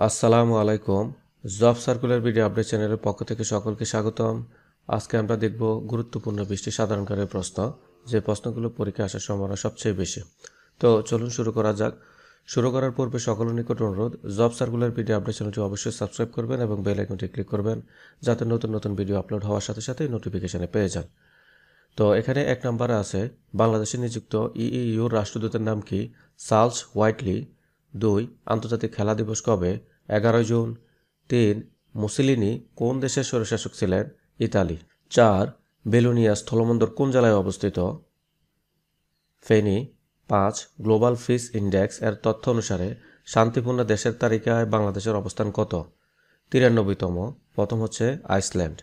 আসসালামু আলাইকুম। Job circular video update চ্যানেলের পক্ষ থেকে সকলকে স্বাগতম। আজকে আমরা দেখব গুরুত্বপূর্ণ 20টি সাধারণকারের প্রশ্ন, যে প্রশ্নগুলো পরীক্ষায় আসার সম্ভাবনা সবচেয়ে বেশি। তো চলুন শুরু করা যাক। শুরু করার পূর্বে সকলের নিকট অনুরোধ, জব সার্কুলার ভিডিও আপডেট চ্যানেলটি অবশ্যই সাবস্ক্রাইব করবেন এবং বেল আইকনটি ক্লিক করবেন, যাতে নতুন নতুন ভিডিও আপলোড হওয়ার সাথে সাথে নোটিফিকেশনে পেয়ে যান। তো এখানে 1 নম্বরে আছে, বাংলাদেশে নিযুক্ত ইইউর রাষ্ট্রদূতের নাম কি? Charles Whiteley. 2, আন্তর্জাতিক খেলা দিবস কবে? 11 জুন। 3, মুসোলিনি কোন দেশের স্বৈরশাসক ছিলেন? ইতালি। 4, বেলোনিয়া স্থলবন্দর কোন জেলায় অবস্থিত? ফেনী। 5, গ্লোবাল পিস ইন্ডেক্স এর তথ্য অনুসারে শান্তিপূর্ণ দেশের তালিকায় বাংলাদেশের অবস্থান কত? 93তম। প্রথম হচ্ছে আইসল্যান্ড।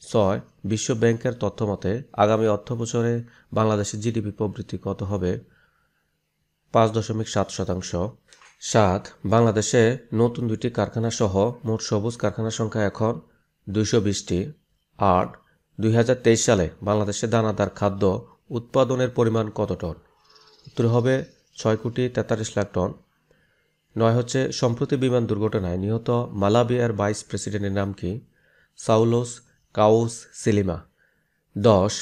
6, বিশ্ব ব্যাংকের তথ্য মতে আগামী অর্থবছরে বাংলাদেশের জিডিপি প্রবৃদ্ধি কত হবে? 5.7%। 7, বাংলাদেশে নতুন 2টি কারখানা সহ মোট সবুজ কারখানার সংখ্যা এখন 220টি। 8, 2023 সালে বাংলাদেশে দানাদার খাদ্য উৎপাদনের পরিমাণ কত টন? উত্তর হবে 6,43,00,000 টন। 9 হচ্ছে, সম্প্রতি বিমান দুর্ঘটনায় নিহত মালাবিয়ার ভাইস প্রেসিডেন্টের নাম কি? সাউলোস কাউস সিলিমা। 10,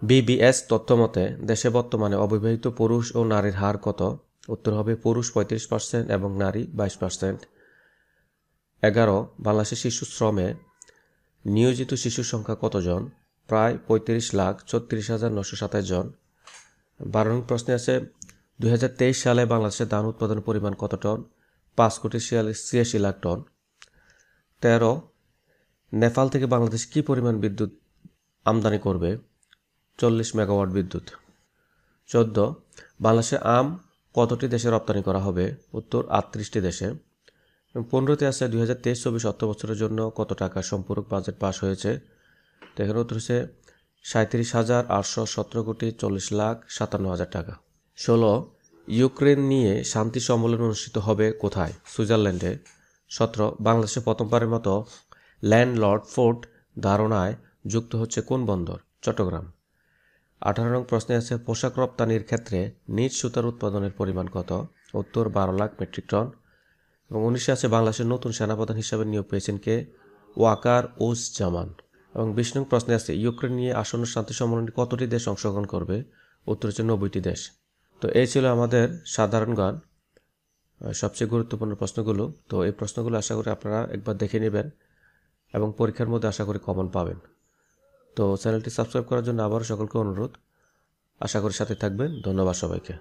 বিবিএস তথ্যমতে দেশে বর্তমানে অবিবাহিত পুরুষ ও নারীর হার কত? উত্তর হবে পুরুষ 35% এবং নারী 22%। 11, বাংলাদেশের শিশু শ্রমে নিয়োজিত শিশুর সংখ্যা কতজন? প্রায় 35,36,927 জন। 12 নং প্রশ্নে আছে, 2023 সালে বাংলাদেশের ধান উৎপাদনের পরিমাণ কত টন? 5,86,00,000 টন। 13, নেপাল থেকে বাংলাদেশ কি পরিমাণ বিদ্যুৎ আমদানি করবে? 40 মেগাওয়াট বিদ্যুৎ। 14, বাংলাদেশে আম কতটি দেশে রপ্তানি করা হবে? উত্তর 38টি দেশে। 15তে আছে, 2023-24 অর্থ বছরের জন্য কত টাকা সম্পূরক বাজেট পাস হয়েছে? তো এখানে উত্তর হচ্ছে 37,817,40,57,000 টাকা। 16, ইউক্রেন নিয়ে শান্তি সম্মেলন অনুষ্ঠিত হবে কোথায়? সুইজারল্যান্ডে। 17, বাংলাদেশে প্রথমবারের মতো ল্যান্ডলর্ড পোর্ট ধারণায় যুক্ত হচ্ছে কোন বন্দর? চট্টগ্রাম। 18 নং প্রশ্নে আছে, পোশাক রপ্তানির ক্ষেত্রে নিট সুতার উৎপাদনের পরিমাণ কত? উত্তর 12 লাখ মেট্রিক টন। এবং 19 আছে, বাংলাদেশের নতুন সেনাপ্রধান হিসাবে নিয়োগ পেয়েছেন কে? ওয়াকার উজ জামান। এবং 20 নং প্রশ্নে আছে, ইউক্রেন নিয়ে আসন্ন শান্তি সম্মেলনে কতটি দেশ অংশগ্রহণ করবে? উত্তর হচ্ছে 90টি দেশ। তো এই ছিল আমাদের সাধারণ জ্ঞান সবচেয়ে গুরুত্বপূর্ণ প্রশ্নগুলো। তো এই প্রশ্নগুলো আশা করি আপনারা একবার দেখে নেবেন এবং পরীক্ষার মধ্যে আশা করি কমন পাবেন। তো চ্যানেলটি সাবস্ক্রাইব করার জন্য আবারও সকলকে অনুরোধ। আশা করি সাথে থাকবেন। ধন্যবাদ সবাইকে।